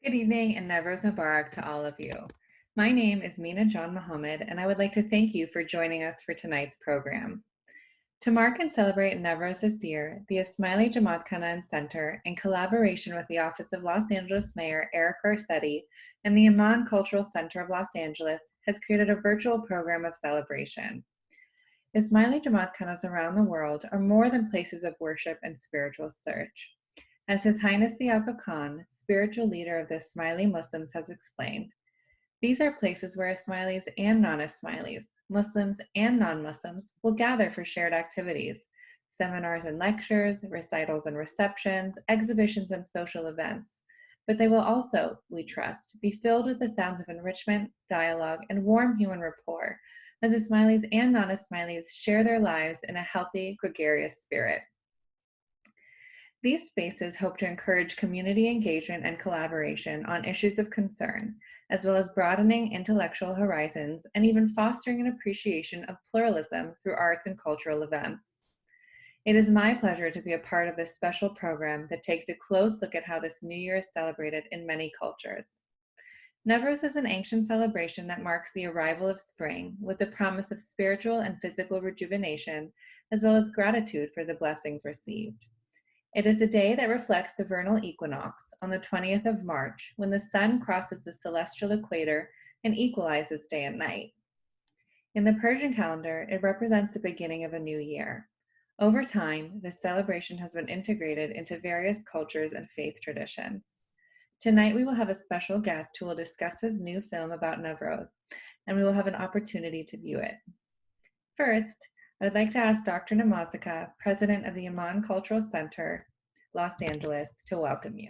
Good evening and Navroz Mubarak to all of you. My name is Mina John Mohammed, and I would like to thank you for joining us for tonight's program. To mark and celebrate Navroz this year, the Ismaili Jamaat Khanaan Center, in collaboration with the Office of Los Angeles Mayor Eric Garcetti and the Amman Cultural Center of Los Angeles, has created a virtual program of celebration. Ismaili Jamaat Khanas around the world are more than places of worship and spiritual search. As His Highness the Aga Khan, spiritual leader of the Ismaili Muslims, has explained, these are places where Ismailis and non-Ismailis, Muslims and non-Muslims, will gather for shared activities, seminars and lectures, recitals and receptions, exhibitions and social events. But they will also, we trust, be filled with the sounds of enrichment, dialogue, and warm human rapport, as Ismailis and non-Ismailis share their lives in a healthy, gregarious spirit. These spaces hope to encourage community engagement and collaboration on issues of concern, as well as broadening intellectual horizons and even fostering an appreciation of pluralism through arts and cultural events. It is my pleasure to be a part of this special program that takes a close look at how this New Year is celebrated in many cultures. Nowruz is an ancient celebration that marks the arrival of spring with the promise of spiritual and physical rejuvenation, as well as gratitude for the blessings received. It is a day that reflects the vernal equinox on the 20th of March, when the sun crosses the celestial equator and equalizes day and night. In the Persian calendar, it represents the beginning of a new year. Over time, this celebration has been integrated into various cultures and faith traditions. Tonight, we will have a special guest who will discuss his new film about Nowruz, and we will have an opportunity to view it. First, I would like to ask Dr. Namazaka, President of the Amman Cultural Center, Los Angeles, to welcome you.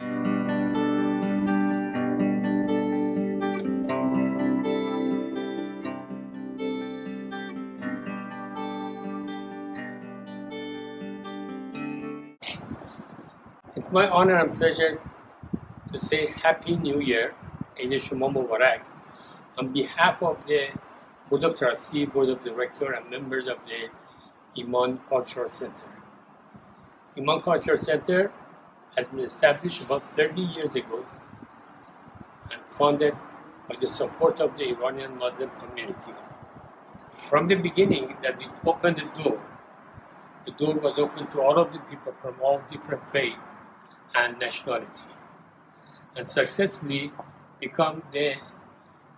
It's my honor and pleasure to say Happy New Year, Eid Shema Mubarak, on behalf of the Board of Trustees, Board of Directors, and members of the Amman Cultural Center. Amman Cultural Center has been established about 30 years ago and founded by the support of the Iranian Muslim community. From the beginning that we opened the door was open to all of the people from all different faiths and nationality, and successfully become the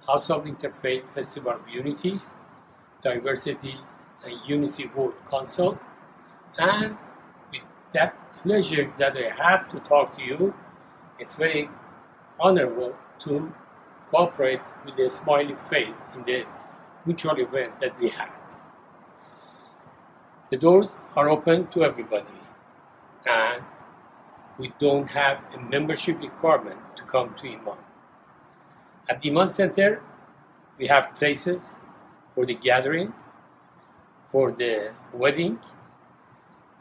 House of Interfaith Festival of Unity, Diversity, and Unity World Council. And with that pleasure that I have to talk to you, it's very honorable to cooperate with the Ismaili faith in the mutual event that we had. The doors are open to everybody, and we don't have a membership requirement to come to Amman. At the Amman Center, we have places for the gathering, for the wedding,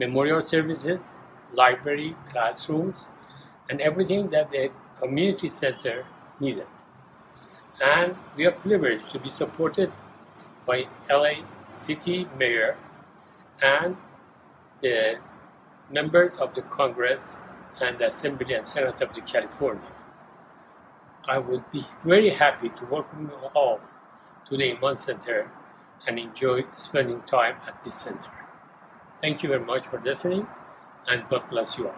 memorial services, library, classrooms, and everything that the community center needed. And we are privileged to be supported by LA City Mayor and the members of the Congress and the Assembly and Senate of the California. I would be very happy to welcome you all to the Amman Center and enjoy spending time at this center. Thank you very much for listening, and God bless you all.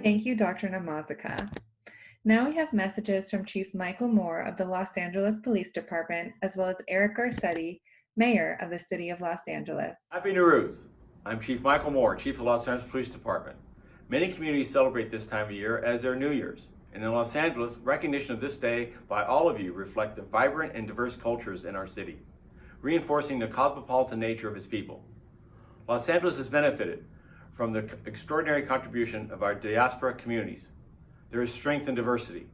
Thank you, Dr. Namazaka. Now we have messages from Chief Michael Moore of the Los Angeles Police Department, as well as Eric Garcetti, Mayor of the City of Los Angeles. Happy Nowruz. I'm Chief Michael Moore, Chief of the Los Angeles Police Department. Many communities celebrate this time of year as their New Year's. And in Los Angeles, recognition of this day by all of you reflect the vibrant and diverse cultures in our city, reinforcing the cosmopolitan nature of its people. Los Angeles has benefited from the extraordinary contribution of our diaspora communities. There is strength in diversity.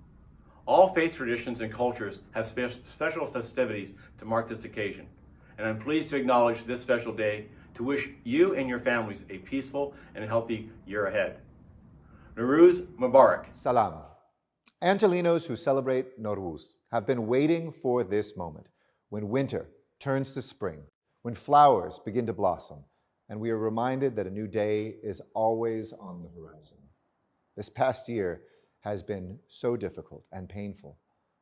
All faith traditions and cultures have special festivities to mark this occasion, and I'm pleased to acknowledge this special day to wish you and your families a peaceful and healthy year ahead. Nowruz Mubarak. Salam. Angelenos who celebrate Nowruz have been waiting for this moment, when winter turns to spring, when flowers begin to blossom, and we are reminded that a new day is always on the horizon. This past year has been so difficult and painful,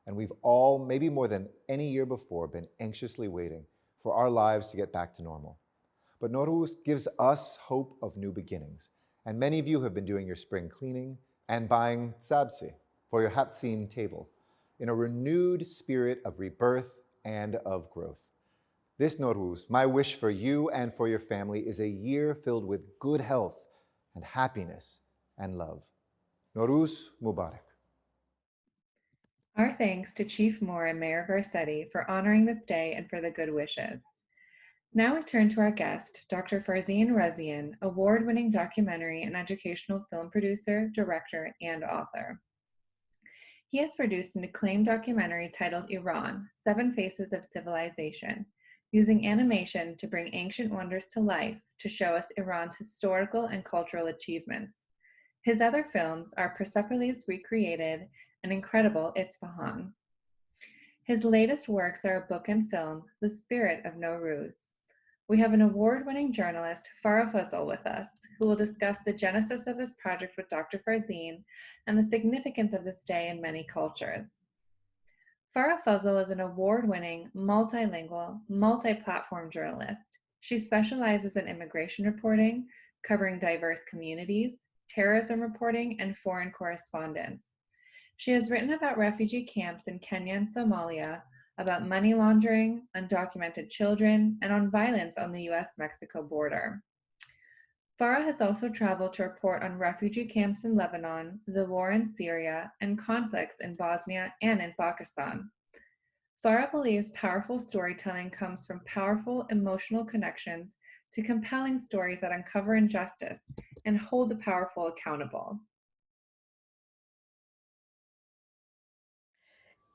and we've all, maybe more than any year before, been anxiously waiting for our lives to get back to normal. But Nowruz gives us hope of new beginnings, and many of you have been doing your spring cleaning and buying sabzi for your Hatsin table in a renewed spirit of rebirth and of growth. This Nowruz, my wish for you and for your family is a year filled with good health and happiness and love. Nowruz Mubarak. Our thanks to Chief Moore and Mayor Garcetti for honoring this day and for the good wishes. Now we turn to our guest, Dr. Farzin Rezaeian, award-winning documentary and educational film producer, director, and author. He has produced an acclaimed documentary titled Iran, 7 Faces of Civilization, using animation to bring ancient wonders to life to show us Iran's historical and cultural achievements. His other films are Persepolis Recreated and Incredible Isfahan. His latest works are a book and film, The Spirit of Nowruz. We have an award-winning journalist, Farah Fazal, with us, who will discuss the genesis of this project with Dr. Farzin and the significance of this day in many cultures. Farah Fazal is an award-winning, multilingual, multi-platform journalist. She specializes in immigration reporting, covering diverse communities, terrorism reporting, and foreign correspondence. She has written about refugee camps in Kenya and Somalia, about money laundering, undocumented children, and on violence on the US-Mexico border. Farah has also traveled to report on refugee camps in Lebanon, the war in Syria, and conflicts in Bosnia and in Pakistan. Farah believes powerful storytelling comes from powerful emotional connections to compelling stories that uncover injustice and hold the powerful accountable.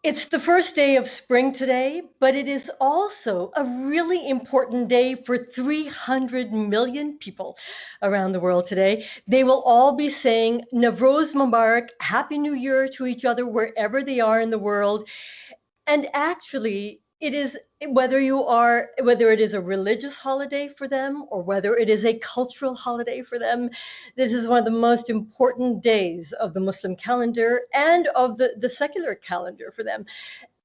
It's the first day of spring today, but it is also a really important day for 300 million people around the world today. They will all be saying Nowruz Mubarak, Happy New Year to each other wherever they are in the world. And actually, it is whether it is a religious holiday for them or whether it is a cultural holiday for them, this is one of the most important days of the Muslim calendar and of the secular calendar for them.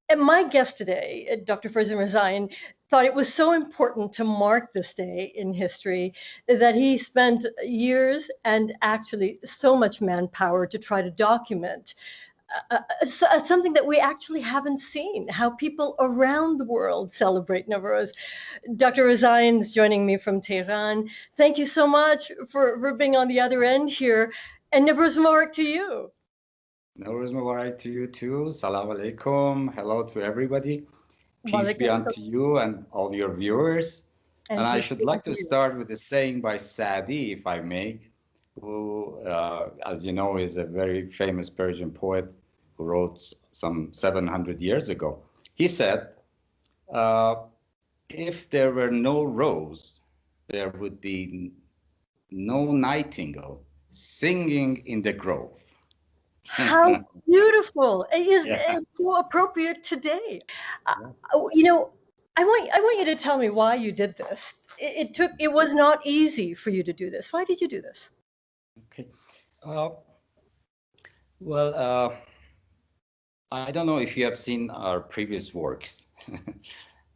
And my guest today, Dr. Farzin Rezaeian, thought it was so important to mark this day in history that he spent years and actually so much manpower to try to document something that we actually haven't seen, how people around the world celebrate Nowruz. Dr. Rezaeian is joining me from Tehran. Thank you so much for being on the other end here. And Nowruz Mubarak to you. Nowruz Mubarak to you too. Salam alaikum. Hello to everybody. Peace be unto you and all your viewers. And I should like to start with a saying by Saadi, if I may, who, as you know, is a very famous Persian poet who wrote some 700 years ago. He said, if there were no rose, there would be no nightingale singing in the grove. How beautiful. It is so appropriate today. You know, I want you to tell me why you did this. It was not easy for you to do this. Why did you do this? Okay. Well, I don't know if you have seen our previous works,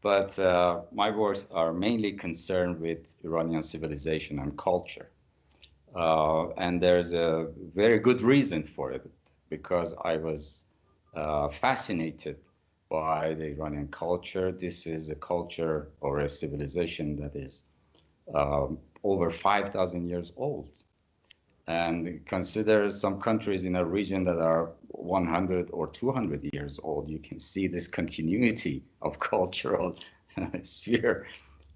but my works are mainly concerned with Iranian civilization and culture. And there's a very good reason for it, because I was fascinated by the Iranian culture. This is a culture or a civilization that is over 5,000 years old. And consider some countries in a region that are 100 or 200 years old. You can see this continuity of cultural sphere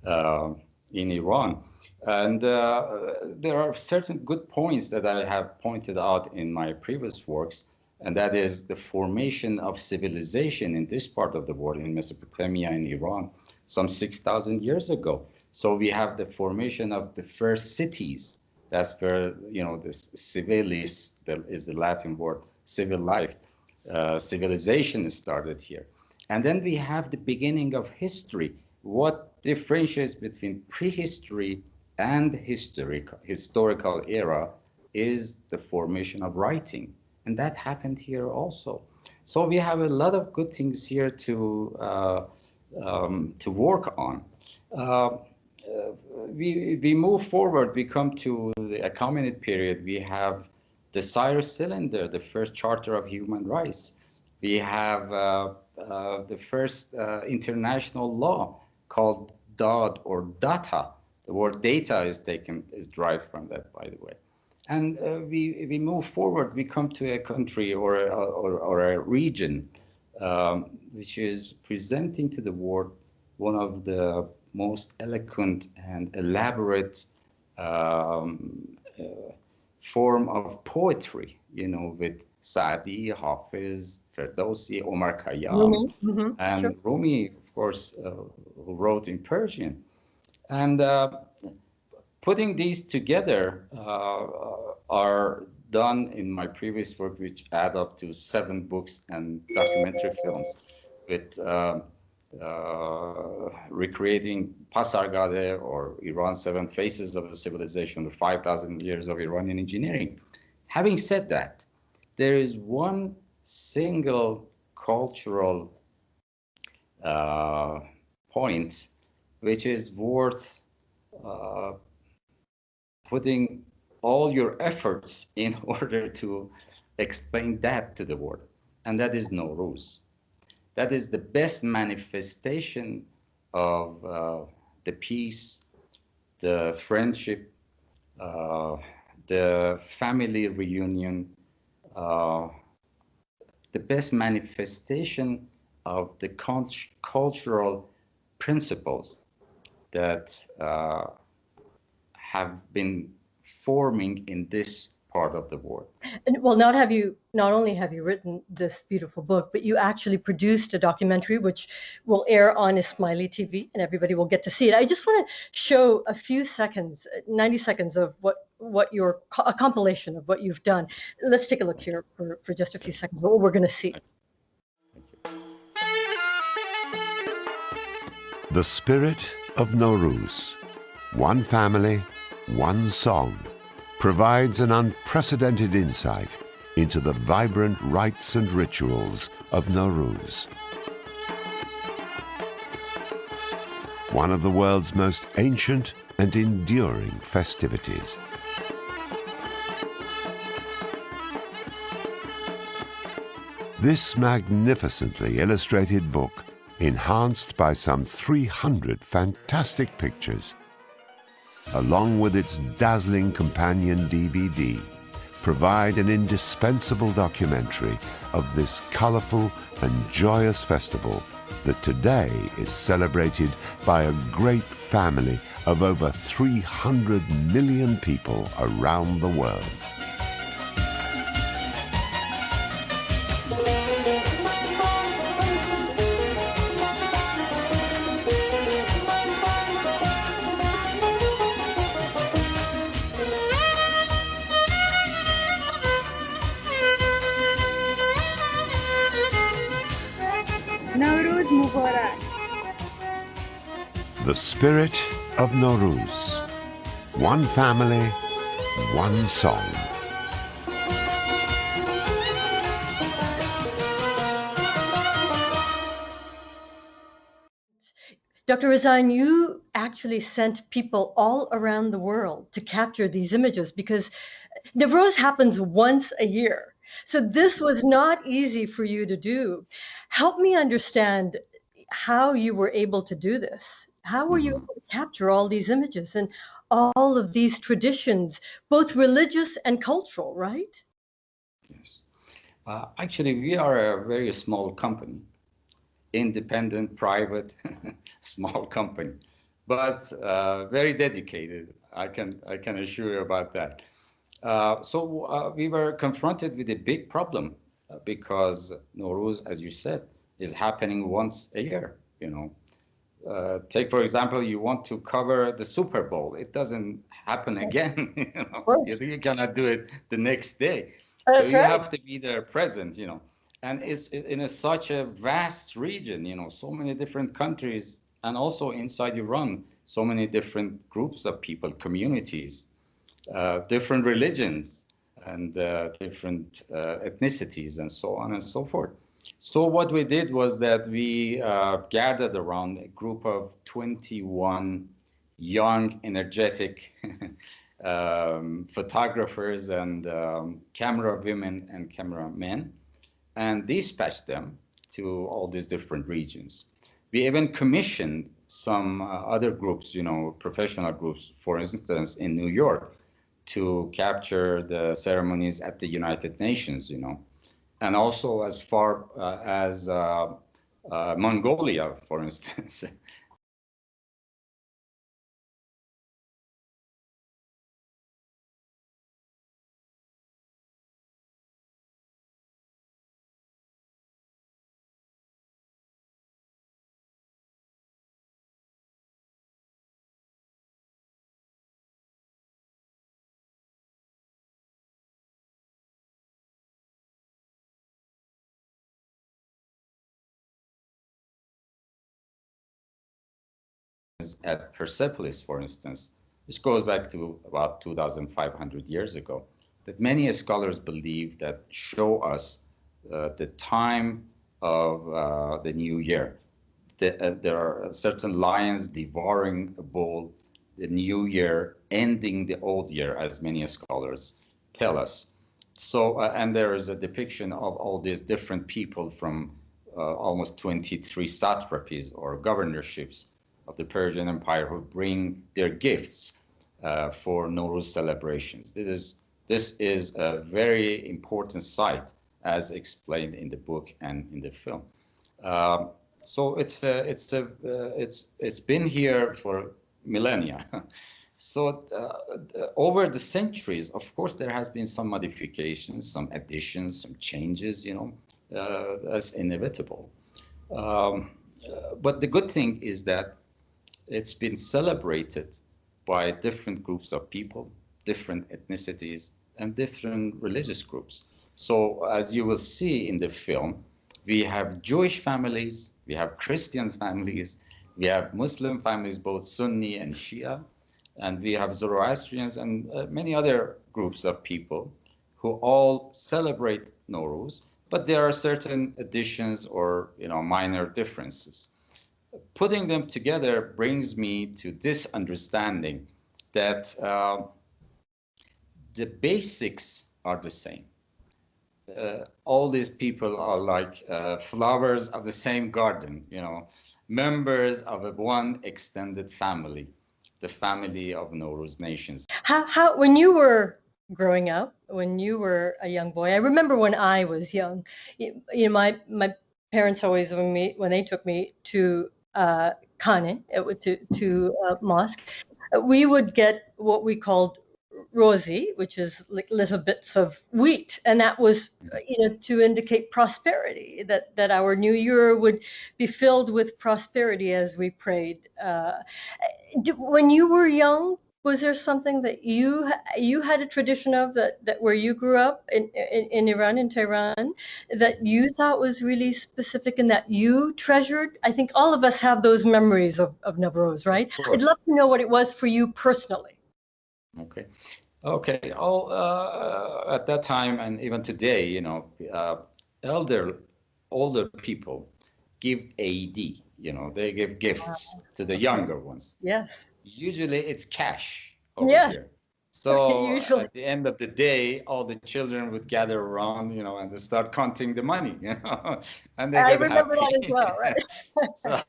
in Iran. And there are certain good points that I have pointed out in my previous works, and that is the formation of civilization in this part of the world, in Mesopotamia and Iran, some 6,000 years ago. So we have the formation of the first cities. That's where, you know, the civilis, that is the Latin word, civil life, civilization started here. And then we have the beginning of history. What differentiates between prehistory and historical era is the formation of writing. And that happened here also. So we have a lot of good things here to work on. We move forward, we come to the Achaemenid period. We have the Cyrus Cylinder, the first charter of human rights. We have the first international law called DOD or data. The word data is derived from that, by the way. And we move forward, we come to a country or a region which is presenting to the world one of the most eloquent and elaborate form of poetry, with Saadi, Hafiz, Ferdowsi, Omar Khayyam, and sure. Rumi, of course, who wrote in Persian. And putting these together are done in my previous work, which add up to 7 books and documentary films with recreating Pasargade or Iran's 7 Faces of the Civilization, the 5,000 years of Iranian engineering. Having said that, there is one single cultural point which is worth putting all your efforts in order to explain that to the world, and that is Nowruz. That is the best manifestation of the peace, the friendship, the family reunion, the best manifestation of the cultural principles that have been forming in this part of the world. And well, not only have you written this beautiful book, but you actually produced a documentary which will air on Ismaili TV, and everybody will get to see it. I just want to show a few seconds, 90 seconds of a compilation of what you've done. Let's take a look here for just a few seconds of what we're going to see. The Spirit of Nowruz, one family, one song, provides an unprecedented insight into the vibrant rites and rituals of Nowruz, one of the world's most ancient and enduring festivities. This magnificently illustrated book, enhanced by some 300 fantastic pictures, along with its dazzling companion DVD, provide an indispensable documentary of this colorful and joyous festival that today is celebrated by a great family of over 300 million people around the world. Nowruz Mubarak. The Spirit of Nowruz. One family, one song. Dr. Rezaeian, you actually sent people all around the world to capture these images because Nowruz happens once a year. So this was not easy for you to do. Help me understand how you were able to do this. How were you able to capture all these images and all of these traditions, both religious and cultural, right? Yes. Actually, we are a very small company, independent, private, small company, but very dedicated. I can assure you about that. So we were confronted with a big problem because Nowruz, as you said, is happening once a year. Take for example, you want to cover the Super Bowl. It doesn't happen again. You cannot do it the next day. That's so you right. have to be there present. And it's in such a vast region, so many different countries, and also inside Iran, so many different groups of people, communities, different religions, and different ethnicities, and so on and so forth. So what we did was that we gathered around a group of 21 young, energetic photographers and camera women and camera men, and dispatched them to all these different regions. We even commissioned some other groups, professional groups, for instance, in New York, to capture the ceremonies at the United Nations, and also as far as Mongolia, for instance. At Persepolis, for instance, which goes back to about 2,500 years ago, that many scholars believe that show us the time of the new year. There are certain lions devouring a bull, the new year ending the old year, as many scholars tell us. So, and there is a depiction of all these different people from almost 23 satrapies or governorships of the Persian Empire who bring their gifts for Nowruz celebrations. This is a very important site, as explained in the book and in the film. So it's been here for millennia. So over the centuries, of course, there has been some modifications, some additions, some changes. That's inevitable. But the good thing is that it's been celebrated by different groups of people, different ethnicities, and different religious groups. So as you will see in the film, we have Jewish families, we have Christian families, we have Muslim families, both Sunni and Shia, and we have Zoroastrians and many other groups of people who all celebrate Nowruz, but there are certain additions or minor differences. Putting them together brings me to this understanding that the basics are the same. All these people are like flowers of the same garden, members of one extended family, the family of Nowruz nations. How when you were growing up, when you were a young boy, I remember when I was young, my parents always, when they took me to Khane, to mosque, we would get what we called rosi, which is like little bits of wheat, and that was to indicate prosperity, that our new year would be filled with prosperity as we prayed. When you were young, was there something that you had a tradition of that where you grew up in Iran, in Tehran, that you thought was really specific and that you treasured? I think all of us have those memories of Nowruz, right? I'd love to know what it was for you personally. Okay. At that time and even today, older people give AD. They give gifts to the younger ones. Yes. Usually it's cash over here. So at the end of the day, all the children would gather around, and they start counting the money, and they I get remember happy. that as well, right? So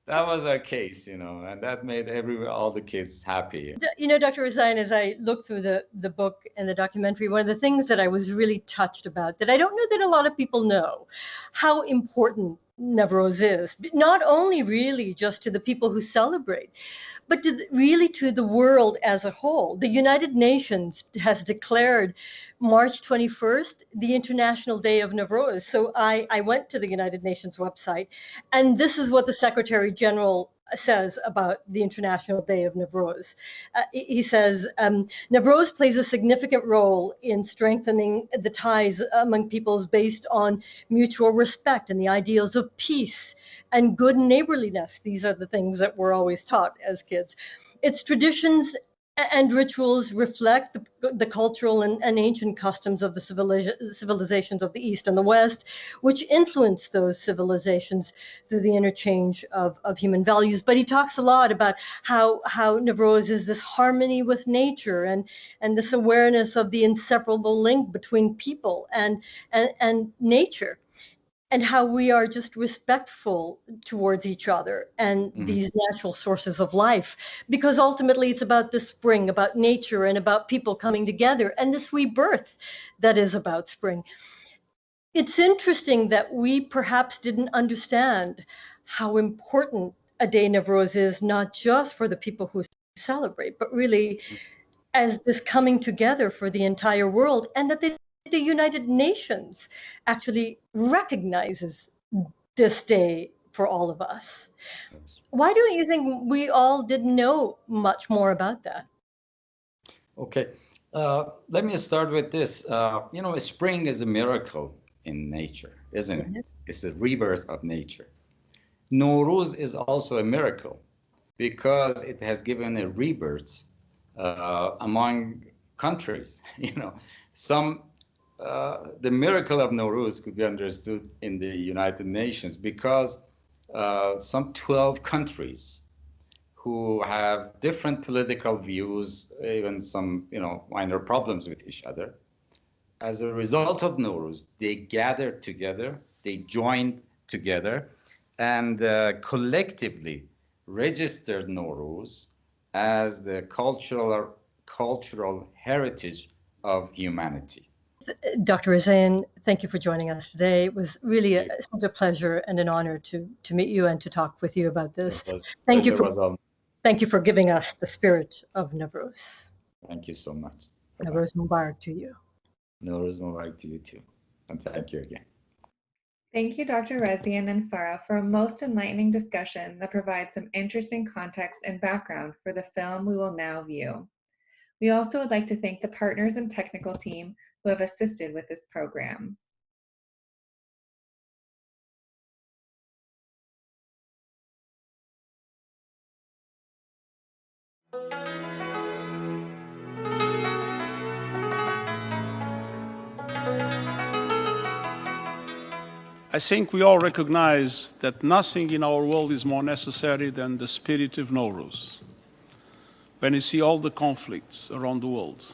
that was our case, and that made all the kids happy. Dr. Rezaeian, as I looked through the book and the documentary, one of the things that I was really touched about, that I don't know that a lot of people know, how important Nowruz is, not only really just to the people who celebrate, but really to the world as a whole. The United Nations has declared March 21st the International Day of Nowruz. So I went to the United Nations website, and this is what the Secretary General says about the International Day of Nowruz. He says, Nowruz plays a significant role in strengthening the ties among peoples based on mutual respect and the ideals of peace and good neighborliness. These are the things that we're always taught as kids. Its traditions and rituals reflect the cultural and ancient customs of the civilizations of the East and the West, which influence those civilizations through the interchange of human values. But he talks a lot about how Nowruz is this harmony with nature and this awareness of the inseparable link between people and nature, and how we are just respectful towards each other and these natural sources of life, because ultimately it's about the spring, about nature, and about people coming together, and this rebirth that is about spring. It's interesting that we perhaps didn't understand how important a day Nowruz is, not just for the people who celebrate, but really as this coming together for the entire world, and that the United Nations actually recognizes this day for all of us. Why don't you think we all didn't know much more about that? Okay, let me start with this. Spring is a miracle in nature, isn't it? Yes. It's the rebirth of nature. Nowruz is also a miracle because it has given a rebirth among countries. The miracle of Nowruz could be understood in the United Nations because some 12 countries who have different political views, even some minor problems with each other, as a result of Nowruz, they gathered together, they joined together, and collectively registered Nowruz as the cultural heritage of humanity. Dr. Rezaeian, thank you for joining us today. It was really such a pleasure and an honor to meet you and to talk with you about this. Thank you for giving us the spirit of Nowruz. Thank you so much. Nowruz Mubarak to you. Nowruz Mubarak to you too. And thank you again. Thank you, Dr. Rezaeian and Farah, for a most enlightening discussion that provides some interesting context and background for the film we will now view. We also would like to thank the partners and technical team who have assisted with this program. I think we all recognize that nothing in our world is more necessary than the spirit of Nowruz. When we see all the conflicts around the world,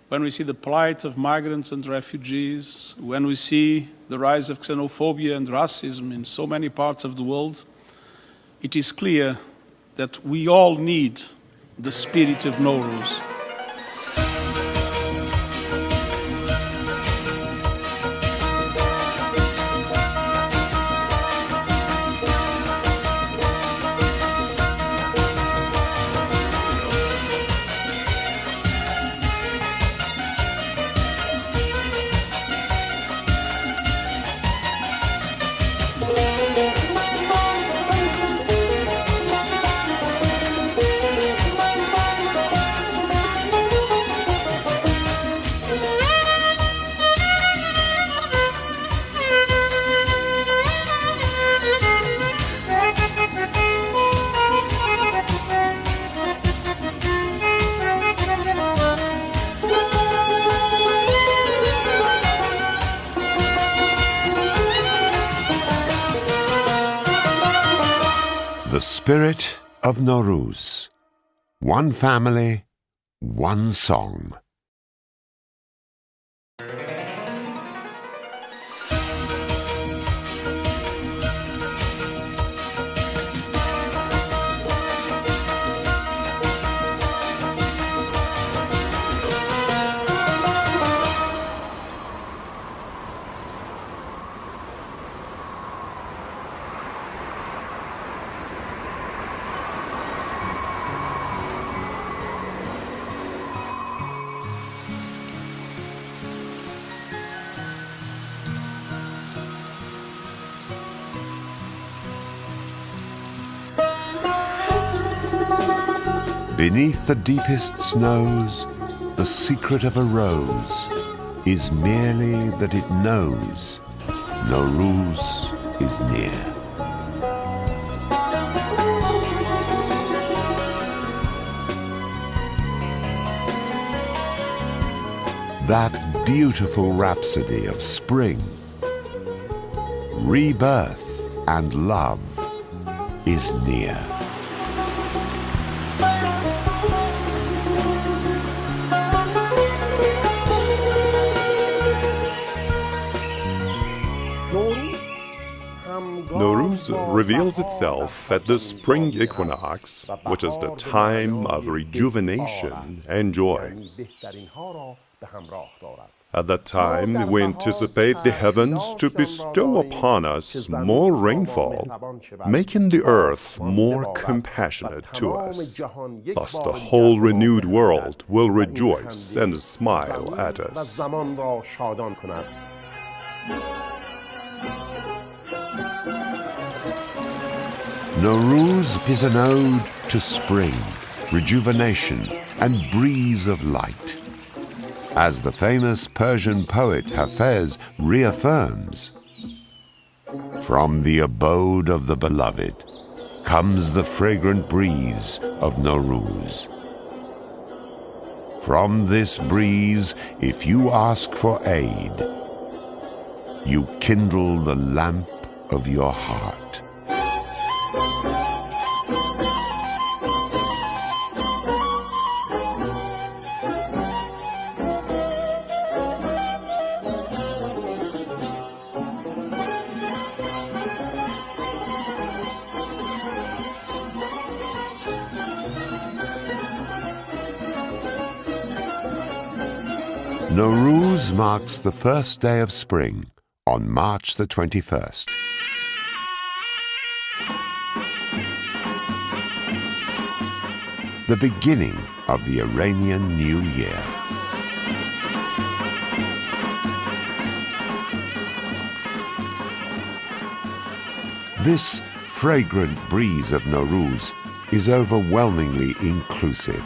when we see the plight of migrants and refugees, when we see the rise of xenophobia and racism in so many parts of the world, it is clear that we all need the spirit of Nowruz. The Spirit of Nowruz. One family, one song. Beneath the deepest snows, the secret of a rose is merely that it knows Nowruz is near. That beautiful rhapsody of spring, rebirth and love is near. Nowruz reveals itself at the spring equinox, which is the time of rejuvenation and joy. At that time, we anticipate the heavens to bestow upon us more rainfall, making the earth more compassionate to us. Thus, the whole renewed world will rejoice and smile at us. Nowruz is an ode to spring, rejuvenation, and breeze of light. As the famous Persian poet Hafez reaffirms, from the abode of the beloved comes the fragrant breeze of Nowruz. From this breeze, if you ask for aid, you kindle the lamp of your heart. Nowruz marks the first day of spring on March the 21st. The beginning of the Iranian New Year. This fragrant breeze of Nowruz is overwhelmingly inclusive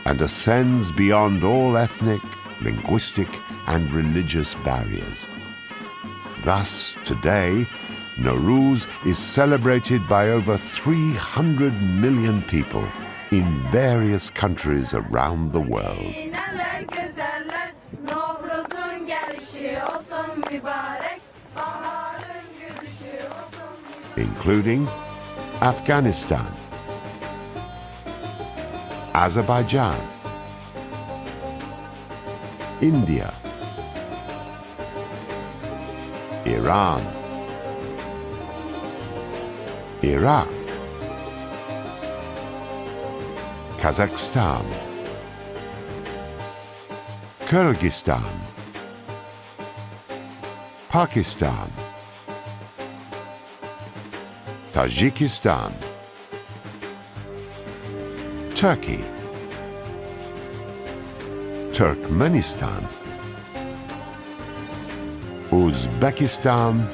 and ascends beyond all ethnic, linguistic, and religious barriers. Thus, today, Nowruz is celebrated by over 300 million people in various countries around the world, including Afghanistan, Azerbaijan, India, Iran, Iraq, Kazakhstan, Kyrgyzstan, Pakistan, Tajikistan, Turkey, Turkmenistan, Uzbekistan,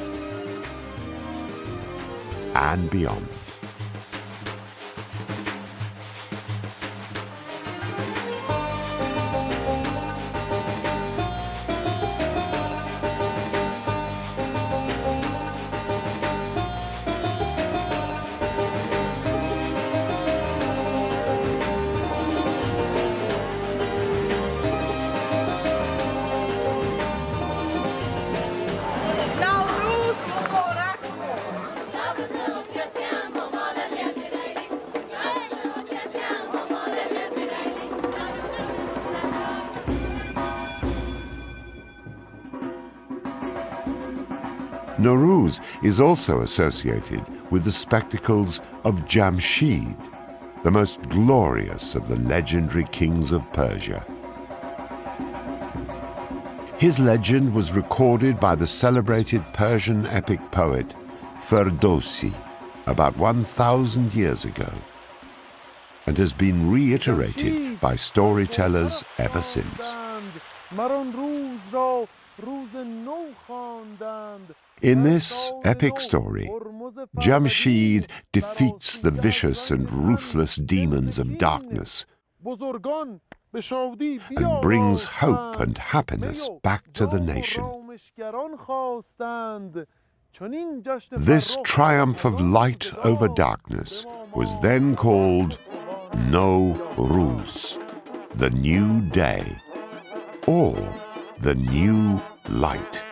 and beyond. Nowruz is also associated with the spectacles of Jamshid, the most glorious of the legendary kings of Persia. His legend was recorded by the celebrated Persian epic poet Ferdowsi about 1,000 years ago, and has been reiterated by storytellers ever since. In this epic story, Jamshid defeats the vicious and ruthless demons of darkness and brings hope and happiness back to the nation. This triumph of light over darkness was then called Nowruz, the new day, or the new light.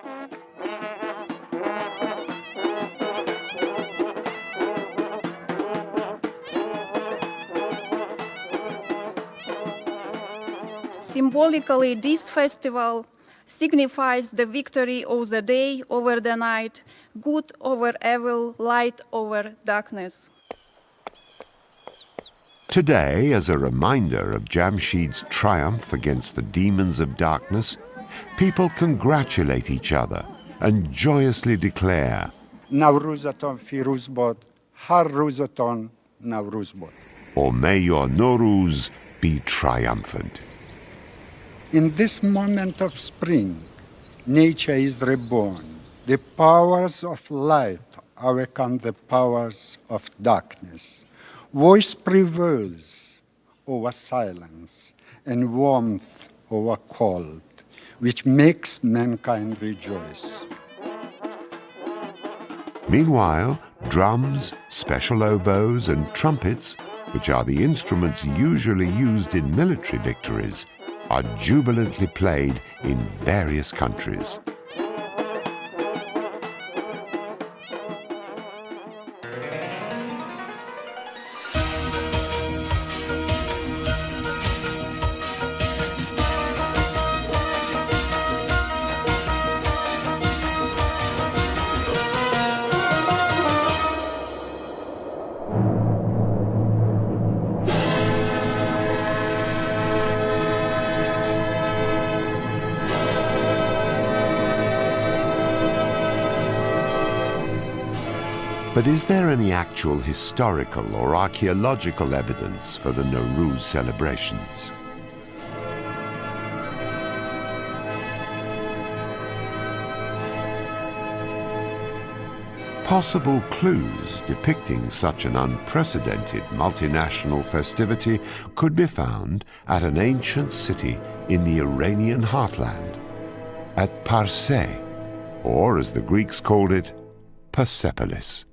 Symbolically, this festival signifies the victory of the day over the night, good over evil, light over darkness. Today, as a reminder of Jamshid's triumph against the demons of darkness, people congratulate each other and joyously declare, Navruzaton firuz bod, har ruzaton Navruz bod. or may your Nowruz be triumphant. In this moment of spring, nature is reborn. The powers of light overcome the powers of darkness. Voice prevails over silence and warmth over cold, which makes mankind rejoice. Meanwhile, drums, special oboes, and trumpets, which are the instruments usually used in military victories, are jubilantly played in various countries. But is there any actual historical or archaeological evidence for the Nowruz celebrations? Possible clues depicting such an unprecedented multinational festivity could be found at an ancient city in the Iranian heartland, at Parse, or as the Greeks called it, Persepolis.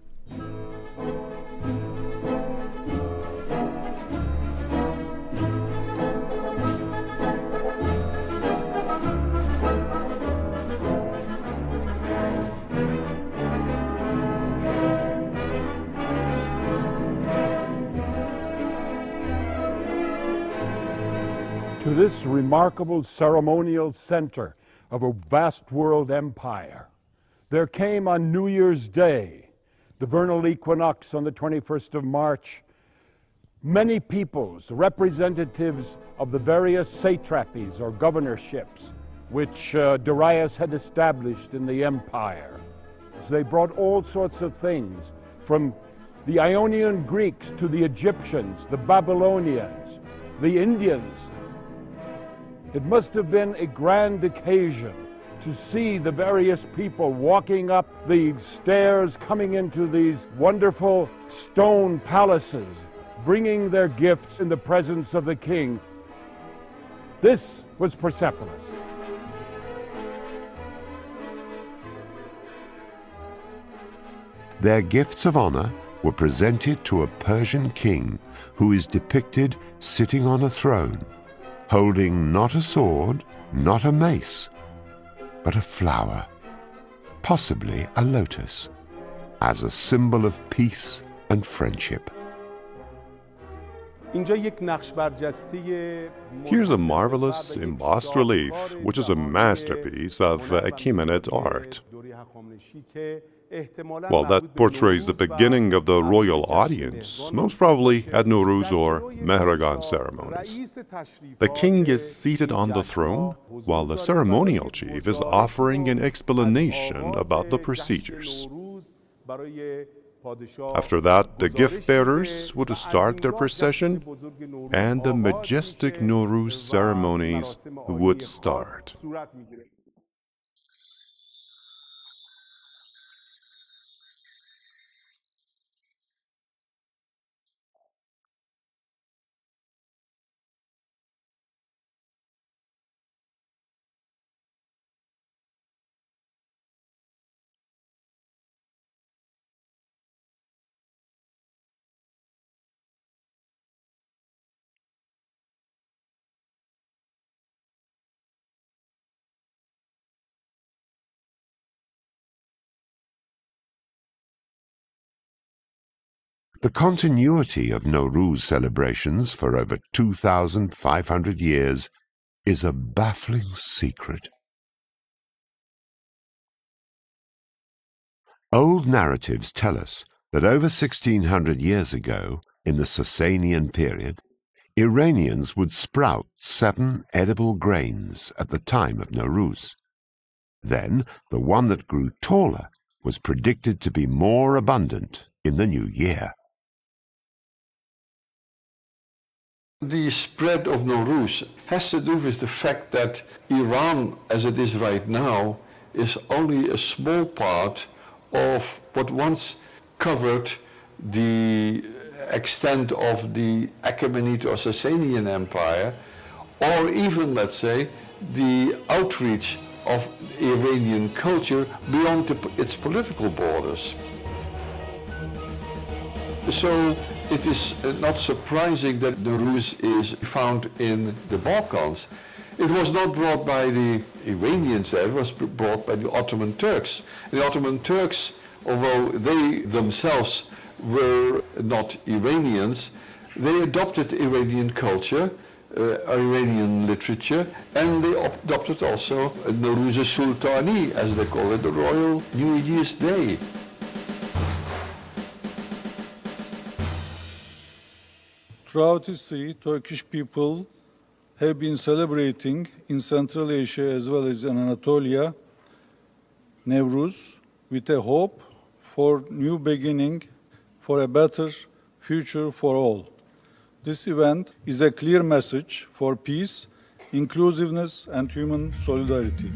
To this remarkable ceremonial center of a vast world empire, there came on New Year's Day, the vernal equinox on the 21st of March, many peoples, representatives of the various satrapies or governorships which Darius had established in the empire. So they brought all sorts of things, from the Ionian Greeks to the Egyptians, the Babylonians, the Indians. It must have been a grand occasion to see the various people walking up the stairs, coming into these wonderful stone palaces, bringing their gifts in the presence of the king. This was Persepolis. Their gifts of honor were presented to a Persian king who is depicted sitting on a throne, holding not a sword, not a mace, but a flower, possibly a lotus, as a symbol of peace and friendship. Here's a marvelous embossed relief, which is a masterpiece of Achaemenid art. Well, that portrays the beginning of the royal audience, most probably at Nowruz or Mehragan ceremonies. The king is seated on the throne, while the ceremonial chief is offering an explanation about the procedures. After that, the gift-bearers would start their procession, and the majestic Nowruz ceremonies would start. The continuity of Nowruz celebrations for over 2,500 years is a baffling secret. Old narratives tell us that over 1,600 years ago, in the Sasanian period, Iranians would sprout 7 edible grains at the time of Nowruz. Then, the one that grew taller was predicted to be more abundant in the new year. The spread of Nowruz has to do with the fact that Iran, as it is right now, is only a small part of what once covered the extent of the Achaemenid or Sasanian Empire, or even, let's say, the outreach of Iranian culture beyond its political borders. So it is not surprising that Nowruz is found in the Balkans. It was not brought by the Iranians there, it was brought by the Ottoman Turks. The Ottoman Turks, although they themselves were not Iranians, they adopted Iranian culture, Iranian literature, and they adopted also Nowruz Sultani, as they call it, the Royal New Year's Day. Throughout history, Turkish people have been celebrating in Central Asia as well as in Anatolia Nowruz with a hope for new beginning, for a better future for all. This event is a clear message for peace, inclusiveness, and human solidarity.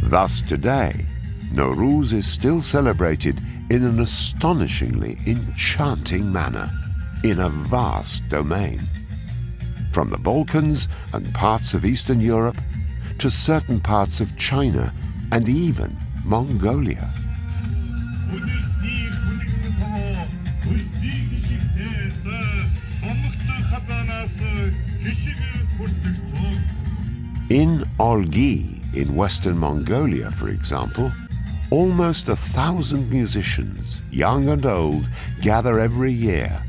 Thus today, Nowruz is still celebrated in an astonishingly enchanting manner in a vast domain. From the Balkans and parts of Eastern Europe to certain parts of China and even Mongolia. In Olgi, in Western Mongolia, for example, almost 1,000 musicians, young and old, gather every year.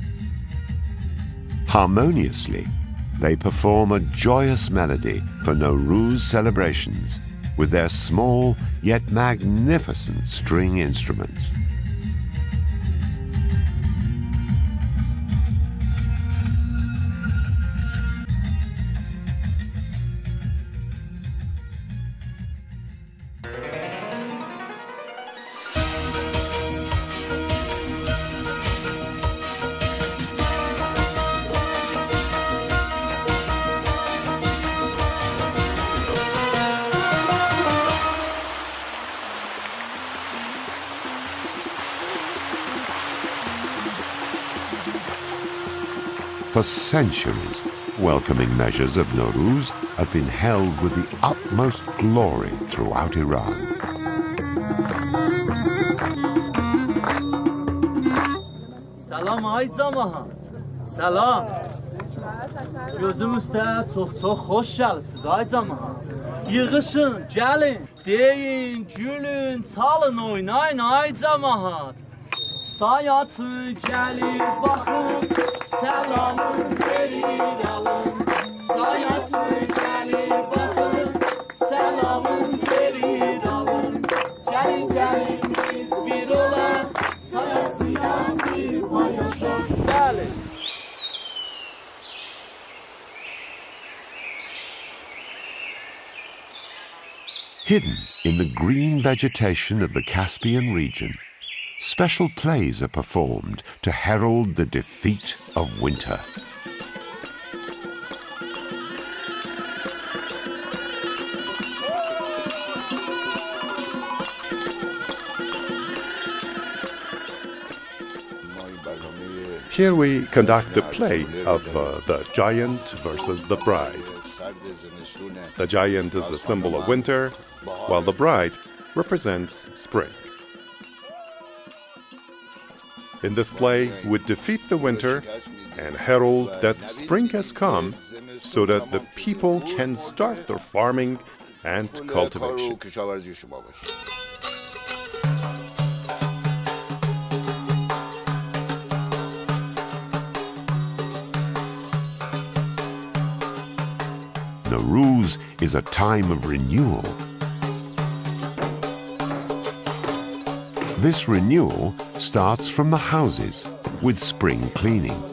Harmoniously, they perform a joyous melody for Nowruz celebrations with their small yet magnificent string instruments. For centuries, welcoming measures of Nowruz have been held with the utmost glory throughout Iran. Salam ay camaat. Salam. Gözümüzdə çox xoş gəlibsiz ay camaat. Yığışın, gəlin, deyin, gülün, çalın, oynayın ay camaat. Sayatı gəlir baxın, selamın verir alın. Sayatı gəlir baxın, selamın verir alın. Gəlin, gəlin biz bir olaq, sayasıya bir paylaşaq. Gəlin. Hidden in the green vegetation of the Caspian region, special plays are performed to herald the defeat of winter. Here we conduct the play of the giant versus the bride. The giant is a symbol of winter, while the bride represents spring. In this play, we defeat the winter and herald that spring has come so that the people can start their farming and cultivation. Nowruz is a time of renewal. This renewal starts from the houses with spring cleaning.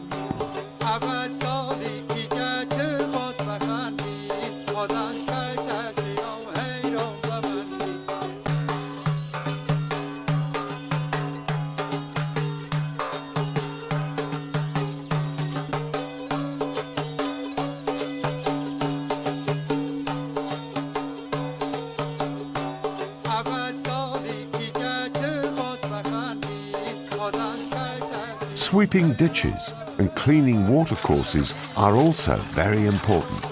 Sweeping ditches and cleaning watercourses are also very important.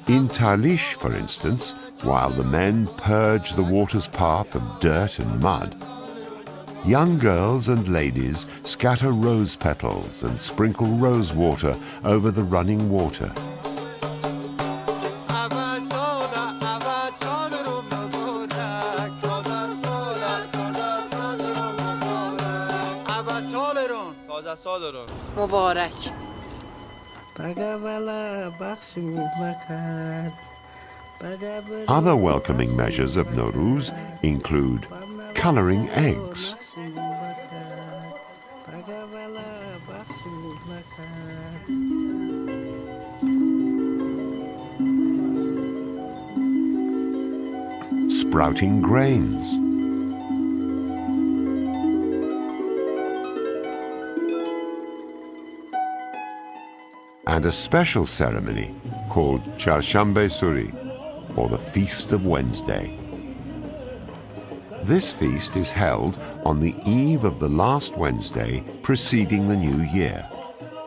In Talish, for instance, while the men purge the water's path of dirt and mud, young girls and ladies scatter rose petals and sprinkle rose water over the running water. Mubarak. Other welcoming measures of Nowruz include colouring eggs, sprouting grains, and a special ceremony called Charshambe Suri, or the Feast of Wednesday. This feast is held on the eve of the last Wednesday preceding the new year,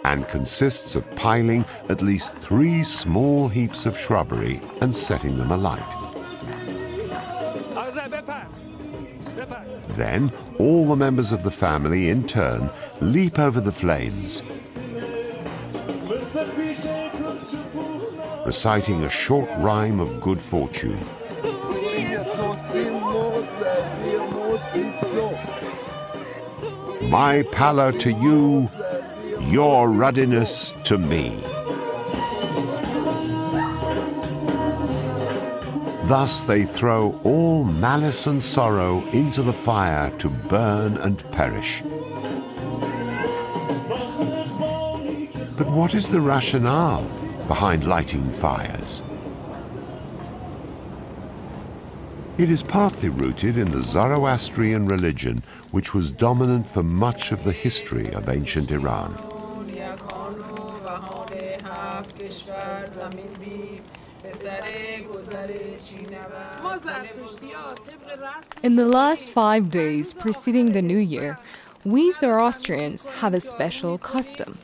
and consists of piling at least 3 small heaps of shrubbery and setting them alight. Then all the members of the family in turn leap over the flames, reciting a short rhyme of good fortune. My pallor to you, your ruddiness to me. Thus they throw all malice and sorrow into the fire to burn and perish. But what is the rationale behind lighting fires? It is partly rooted in the Zoroastrian religion, which was dominant for much of the history of ancient Iran. In the last 5 days preceding the New Year, we Zoroastrians have a special custom.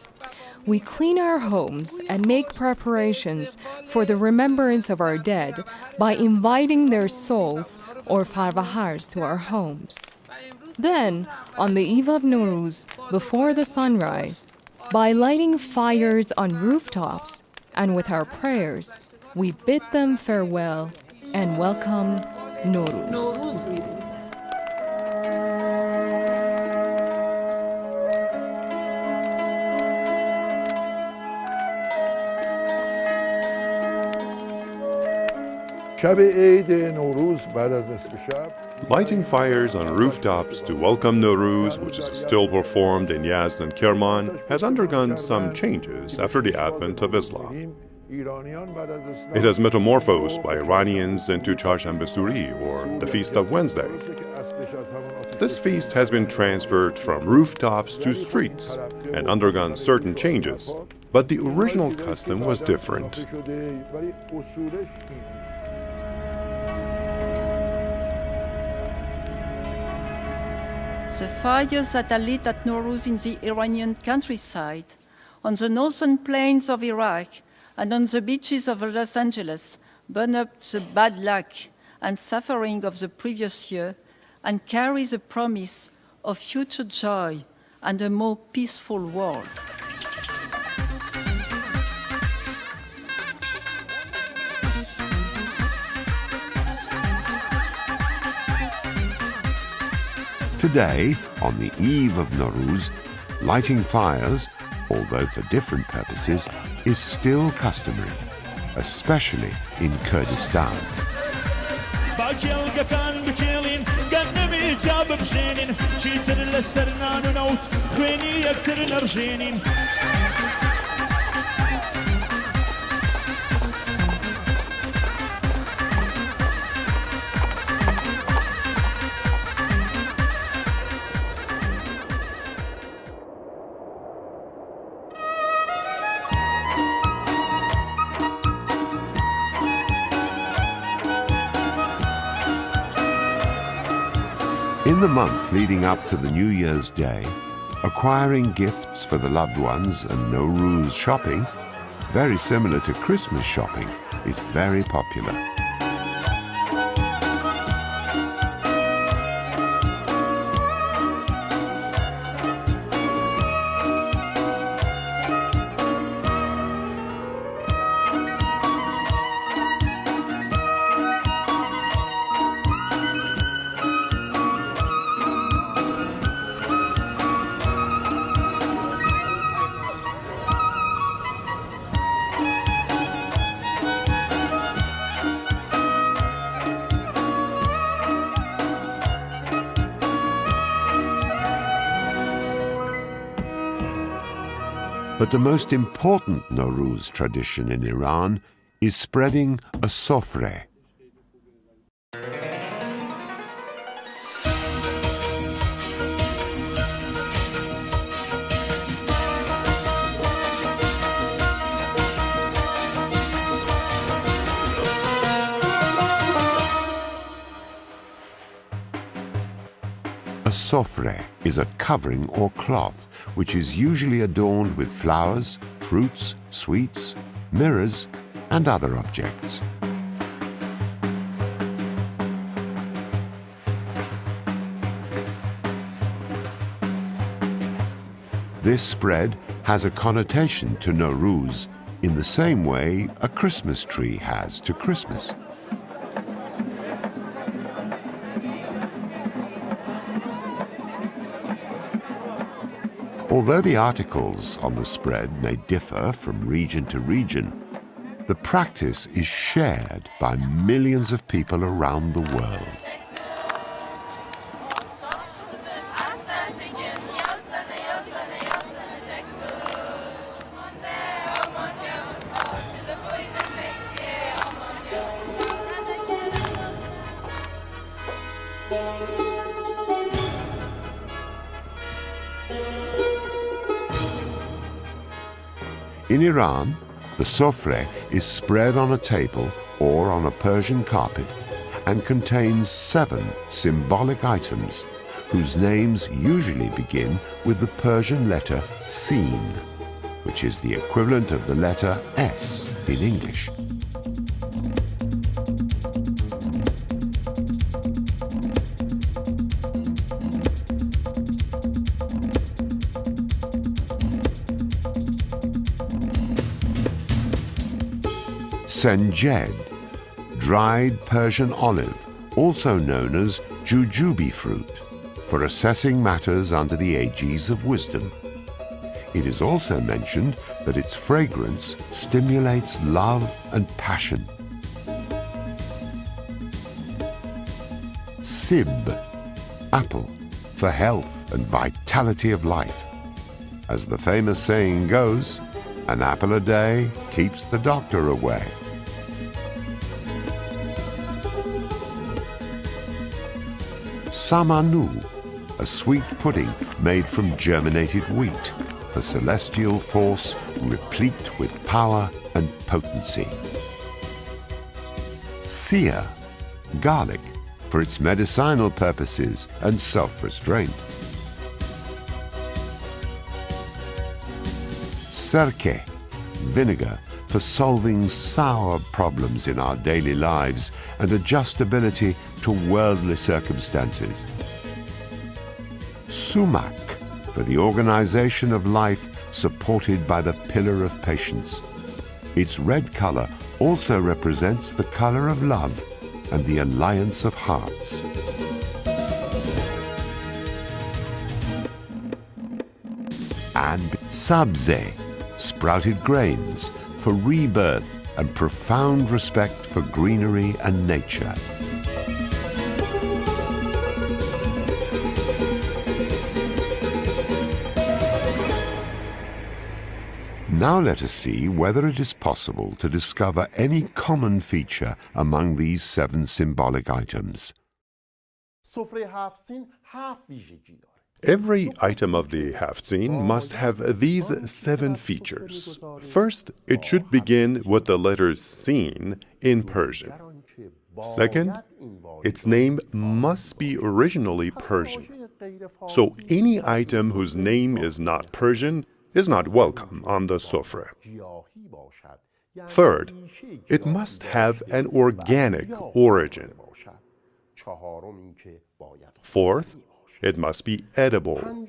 We clean our homes and make preparations for the remembrance of our dead by inviting their souls or farvahars to our homes. Then, on the eve of Nowruz, before the sunrise, by lighting fires on rooftops and with our prayers, we bid them farewell and welcome Nowruz. Lighting fires on rooftops to welcome Nowruz, which is still performed in Yazd and Kerman, has undergone some changes after the advent of Islam. It has metamorphosed by Iranians into Charshambe Suri, or the Feast of Wednesday. This feast has been transferred from rooftops to streets and undergone certain changes, but the original custom was different. The fires that are lit at Nowruz in the Iranian countryside, on the northern plains of Iraq, and on the beaches of Los Angeles burn up the bad luck and suffering of the previous year and carry the promise of future joy and a more peaceful world. Today, on the eve of Nowruz, lighting fires, although for different purposes, is still customary, especially in Kurdistan. In the month leading up to the New Year's Day, acquiring gifts for the loved ones and Nowruz shopping, very similar to Christmas shopping, is very popular. But the most important Nowruz tradition in Iran is spreading a sofre. A sofre is a covering or cloth which is usually adorned with flowers, fruits, sweets, mirrors, and other objects. This spread has a connotation to Nowruz in the same way a Christmas tree has to Christmas. Although the articles on the spread may differ from region to region, the practice is shared by millions of people around the world. In Iran, the sofre is spread on a table or on a Persian carpet and contains 7 symbolic items whose names usually begin with the Persian letter Sin, which is the equivalent of the letter S in English. Senjed, dried Persian olive, also known as jujube fruit, for assessing matters under the aegis of wisdom. It is also mentioned that its fragrance stimulates love and passion. Sib, apple, for health and vitality of life. As the famous saying goes, an apple a day keeps the doctor away. Samanu, a sweet pudding made from germinated wheat, for celestial force replete with power and potency. Seer, garlic, for its medicinal purposes and self-restraint. Serke, vinegar, for solving sour problems in our daily lives and adjustability to worldly circumstances. Sumac, for the organization of life supported by the pillar of patience. Its red color also represents the color of love and the alliance of hearts. And sabze, sprouted grains, for rebirth and profound respect for greenery and nature. Now let us see whether it is possible to discover any common feature among these 7 symbolic items. Every item of the Haftzin must have these 7 features. First, it should begin with the letter Sin in Persian. Second, its name must be originally Persian. So any item whose name is not Persian is not welcome on the sofra. Third, it must have an organic origin. Fourth, it must be edible.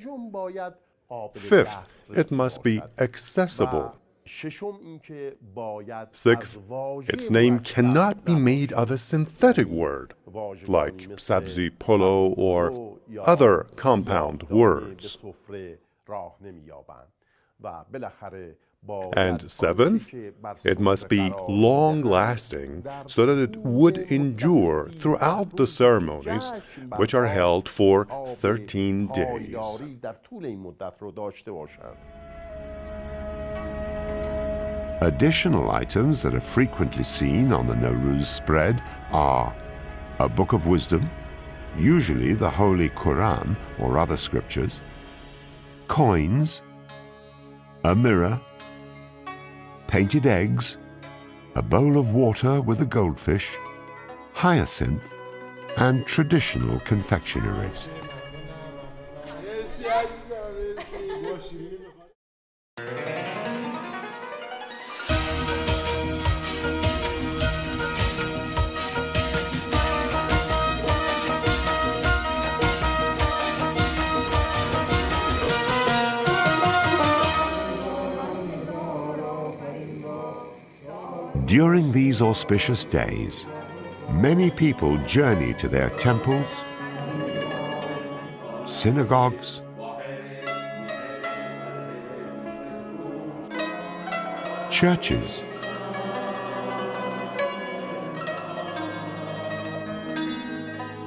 Fifth, it must be accessible. Sixth, its name cannot be made of a synthetic word, like sabzi polo or other compound words. And seventh, it must be long-lasting so that it would endure throughout the ceremonies, which are held for 13 days. Additional items that are frequently seen on the Nowruz spread are a book of wisdom, usually the Holy Quran or other scriptures, coins, a mirror, painted eggs, a bowl of water with a goldfish, hyacinth, and traditional confectionaries. During these auspicious days, many people journey to their temples, synagogues, churches,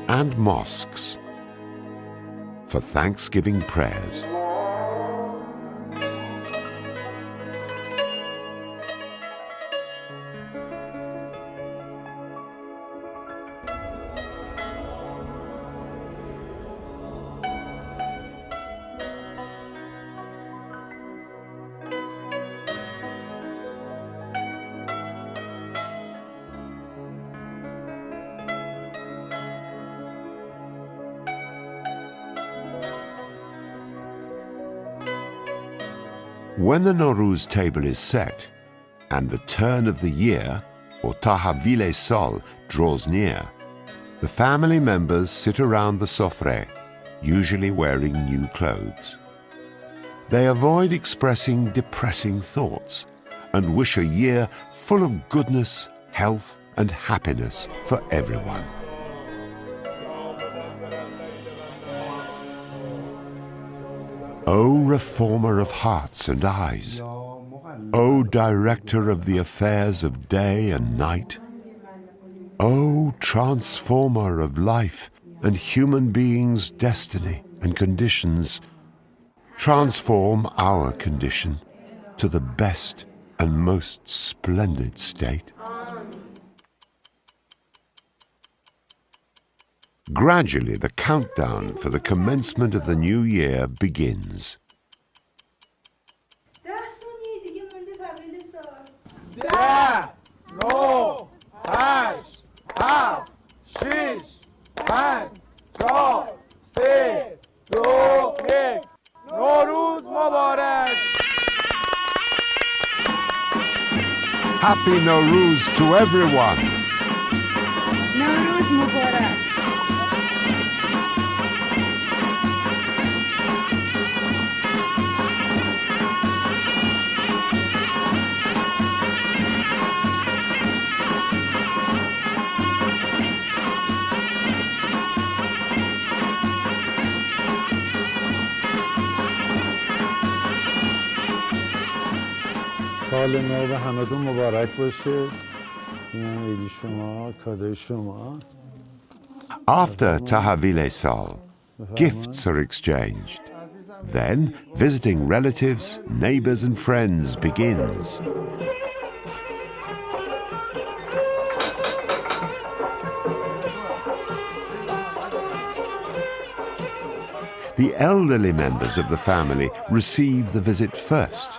and mosques for Thanksgiving prayers. When the Nowruz table is set and the turn of the year, or Tahavile Sol, draws near, the family members sit around the sofre, usually wearing new clothes. They avoid expressing depressing thoughts and wish a year full of goodness, health, and happiness for everyone. O reformer of hearts and eyes, O director of the affairs of day and night, O transformer of life and human beings' destiny and conditions, transform our condition to the best and most splendid state. Gradually, the countdown for the commencement of the new year begins. Happy Nowruz to everyone! Nowruz Mubarak! سال نو به همگون مبارک باشه. اینم عید شما، کادوی شما. After Tahavile Sal, gifts are exchanged. Then, visiting relatives, neighbors and friends begins. The elderly members of the family receive the visit first,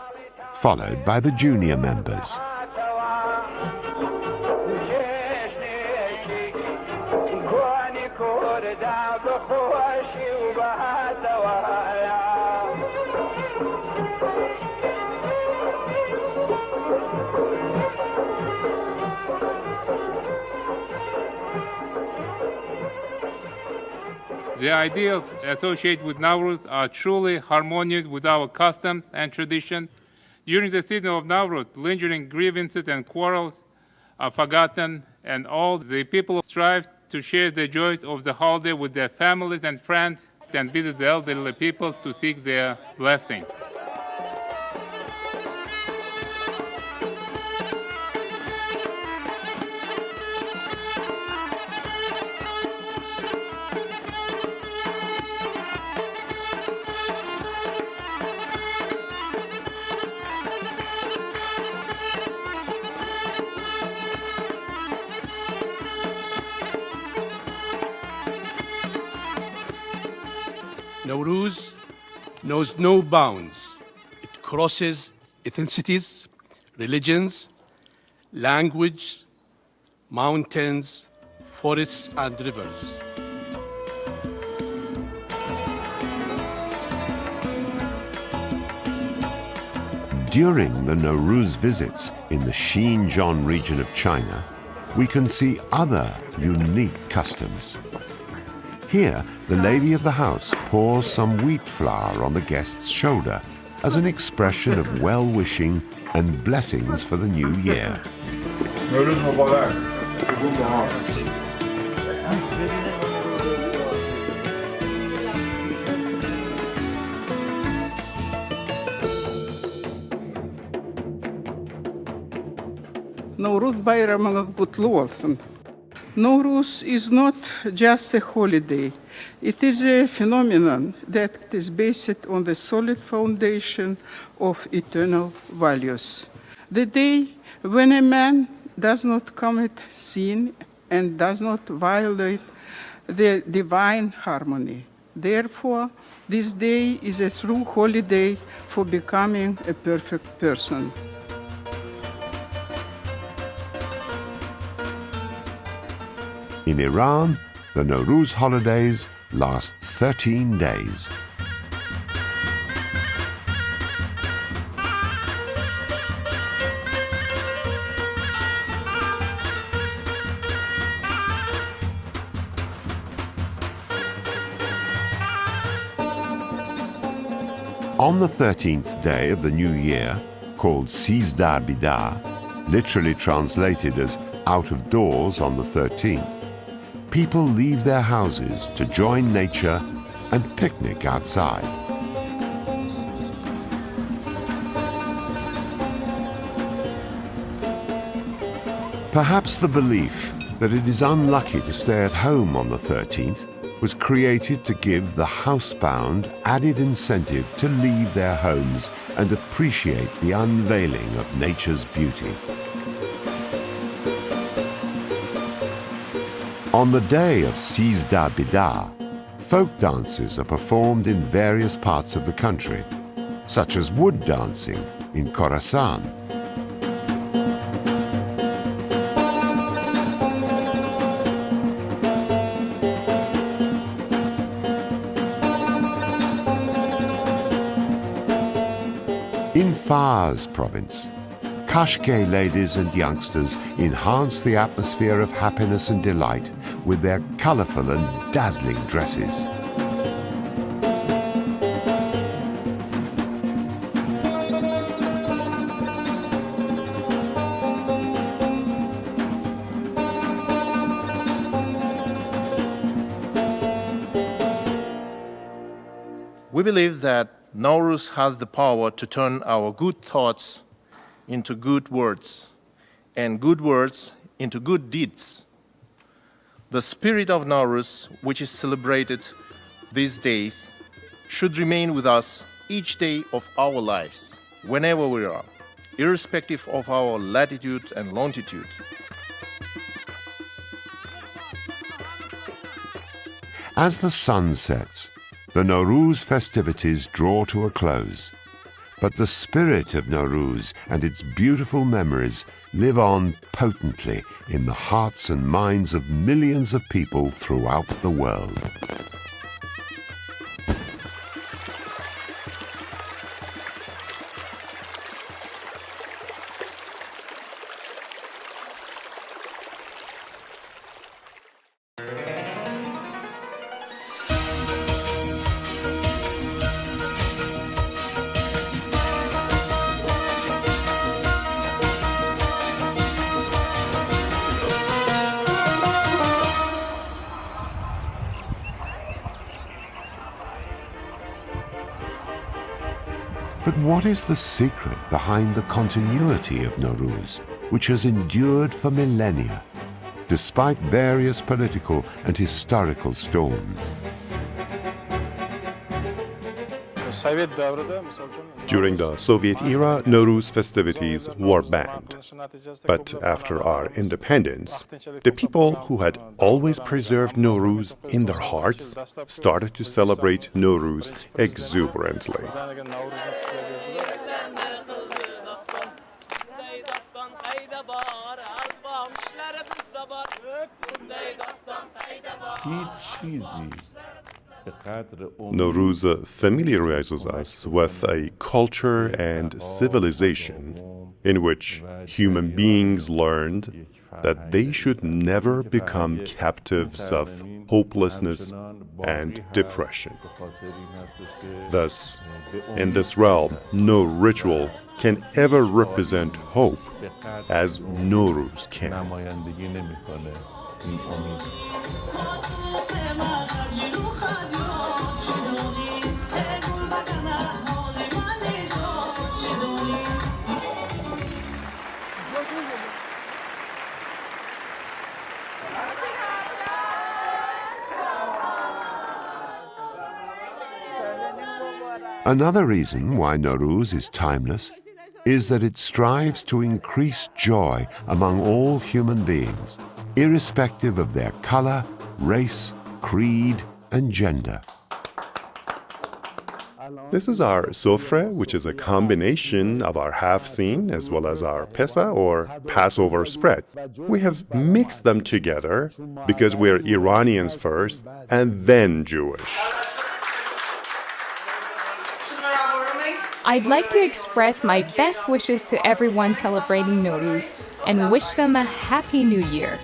followed by the junior members. The ideals associated with Nowruz are truly harmonious with our customs and tradition. During the season of Nowruz, lingering grievances and quarrels are forgotten, and all the people strive to share the joys of the holiday with their families and friends and visit the elderly people to seek their blessing. Nowruz knows no bounds. It crosses ethnicities, religions, language, mountains, forests, and rivers. During the Nowruz visits in the Xinjiang region of China, we can see other unique customs. Here, the lady of the house pours some wheat flour on the guest's shoulder as an expression of well-wishing and blessings for the new year. Nowruz bayramınız kutlu olsun. Nowruz is not just a holiday. It is a phenomenon that is based on the solid foundation of eternal values. The day when a man does not commit sin and does not violate the divine harmony. Therefore, this day is a true holiday for becoming a perfect person. In Iran, the Nowruz holidays last 13 days. On the 13th day of the new year, called Sizda Bida, literally translated as out of doors on the 13th, people leave their houses to join nature and picnic outside. Perhaps the belief that it is unlucky to stay at home on the 13th was created to give the housebound added incentive to leave their homes and appreciate the unveiling of nature's beauty. On the day of Sizda Bida, folk dances are performed in various parts of the country, such as wood dancing in Khorasan. In Fars province, Kashke ladies and youngsters enhance the atmosphere of happiness and delight with their colorful and dazzling dresses. We believe that Nowruz has the power to turn our good thoughts into good words, and good words into good deeds. The spirit of Nowruz, which is celebrated these days, should remain with us each day of our lives, whenever we are, irrespective of our latitude and longitude. As the sun sets, the Nowruz festivities draw to a close. But the spirit of Nowruz and its beautiful memories live on potently in the hearts and minds of millions of people throughout the world. But what is the secret behind the continuity of Nowruz, which has endured for millennia, despite various political and historical storms? During the Soviet era, Nowruz festivities were banned. But after our independence, the people who had always preserved Nowruz in their hearts started to celebrate Nowruz exuberantly. Nowruz familiarizes us with a culture and civilization in which human beings learned that they should never become captives of hopelessness and depression. Thus, in this realm, no ritual can ever represent hope as Nowruz can. Another reason why Nowruz is timeless is that it strives to increase joy among all human beings, irrespective of their color, race, creed, and gender. This is our sofre, which is a combination of our half-seen as well as our pesa or Passover spread. We have mixed them together because we're Iranians first and then Jewish. I'd like to express my best wishes to everyone celebrating Nowruz and wish them a Happy New Year.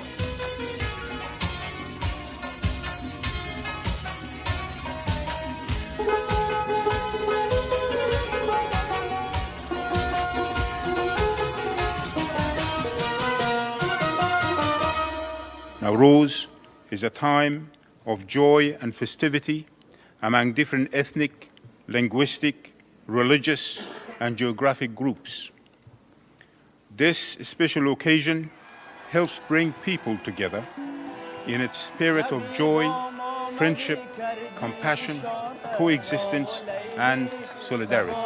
Nowruz is a time of joy and festivity among different ethnic, linguistic, religious, and geographic groups. This special occasion helps bring people together in its spirit of joy, friendship, compassion, coexistence, and solidarity.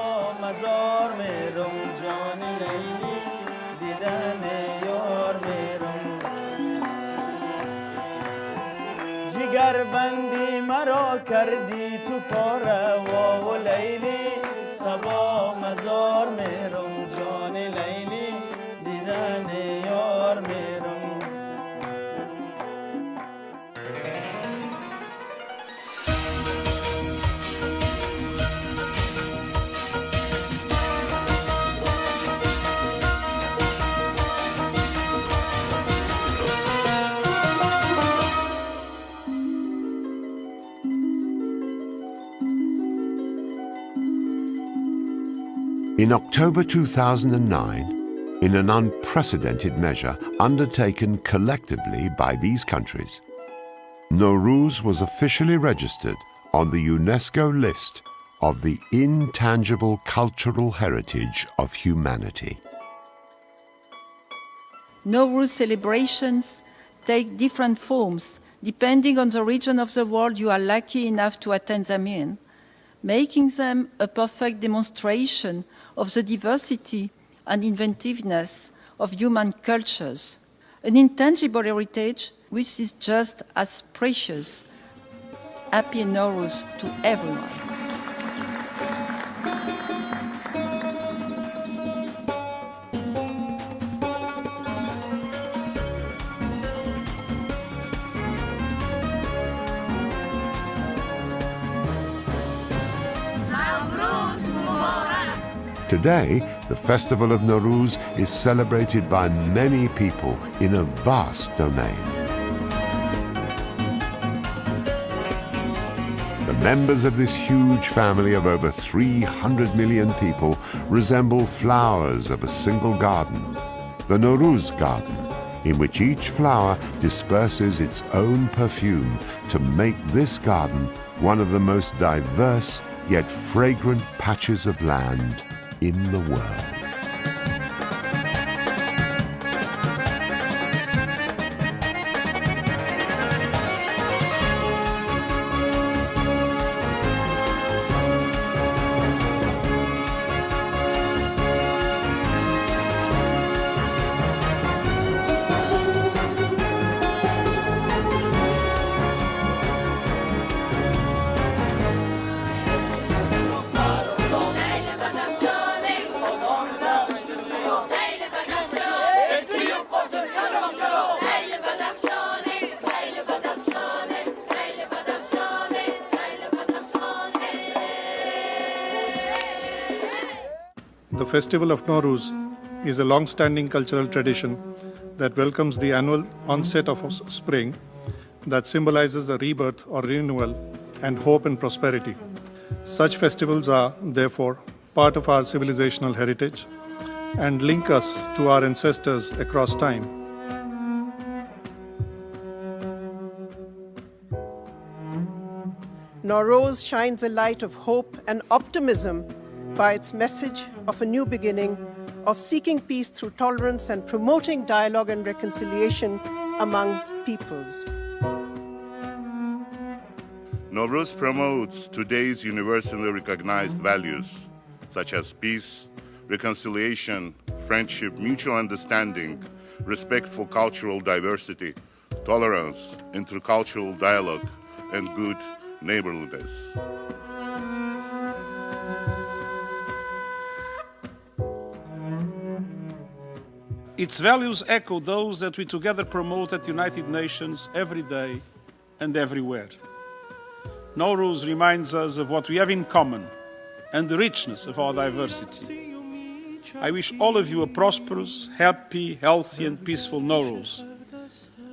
جگر بندی مرا کردی تو پاره و لیلی سبا مزار میرم جان لیلی دیدن یار میرم In October 2009, in an unprecedented measure undertaken collectively by these countries, Nowruz was officially registered on the UNESCO list of the intangible cultural heritage of humanity. Nowruz celebrations take different forms depending on the region of the world you are lucky enough to attend them in, making them a perfect demonstration of the diversity and inventiveness of human cultures, an intangible heritage which is just as precious. Happy Nowruz to everyone. Today, the Festival of Nowruz is celebrated by many people in a vast domain. The members of this huge family of over 300 million people resemble flowers of a single garden, the Nowruz garden, in which each flower disperses its own perfume to make this garden one of the most diverse yet fragrant patches of land in the world. The Festival of Nowruz is a long-standing cultural tradition that welcomes the annual onset of spring that symbolizes a rebirth or renewal and hope and prosperity. Such festivals are, therefore, part of our civilizational heritage and link us to our ancestors across time. Nowruz shines a light of hope and optimism by its message of a new beginning, of seeking peace through tolerance and promoting dialogue and reconciliation among peoples. Nowruz promotes today's universally recognized values, such as peace, reconciliation, friendship, mutual understanding, respect for cultural diversity, tolerance, intercultural dialogue, and good neighborliness. Its values echo those that we together promote at United Nations every day and everywhere. Nowruz reminds us of what we have in common and the richness of our diversity. I wish all of you a prosperous, happy, healthy and peaceful Nowruz.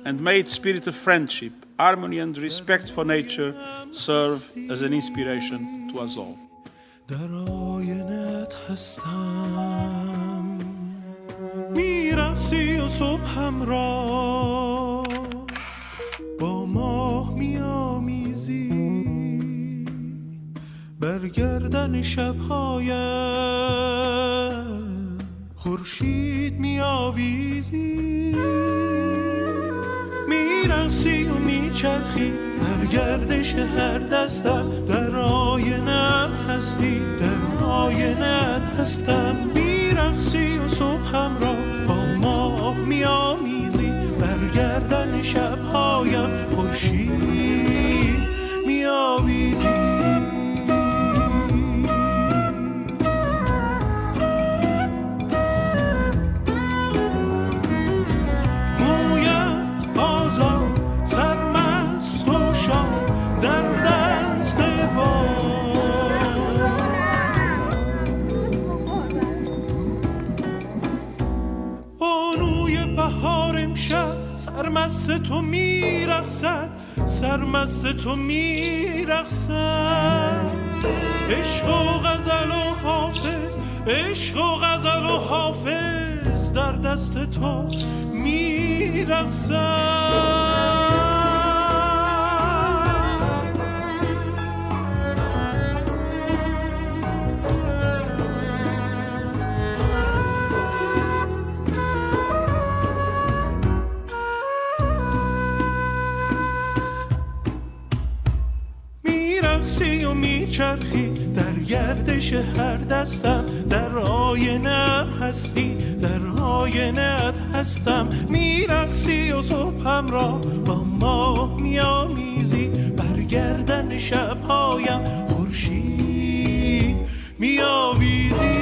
And may its spirit of friendship, harmony and respect for nature serve as an inspiration to us all. میرقصی و صبحم را با ماه میامیزی برگردن شبهایم خورشید میآویزی میرقصی و میچرخی در گردش هر دستم در آینه هستی در آینه هستم میرقصی و صبحم را با ماه میآمیزی برگردن شبهایم خورشید میآویزی مویت آزاد سرمست و شاد در دست بانوی بهار امشب سرمست تو میرقصد سرمست تو میرقصد عشق و غزل و حافظ عشق و غزل و حافظ در دست تو میرقصد گردش هر دستم در آینه هستی، در آینه هستم. میرقصی و صبحم را با ماه میامیزی، برگردن شبهایم خورشید میآویزی.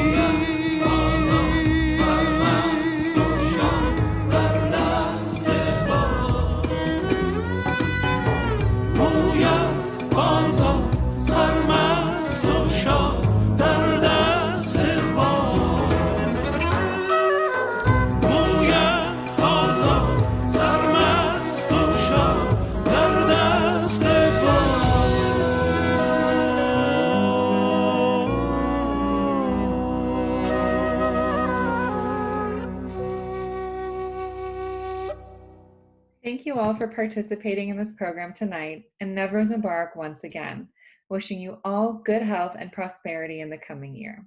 Thank you all for participating in this program tonight, and Nowruz Mubarak once again, wishing you all good health and prosperity in the coming year.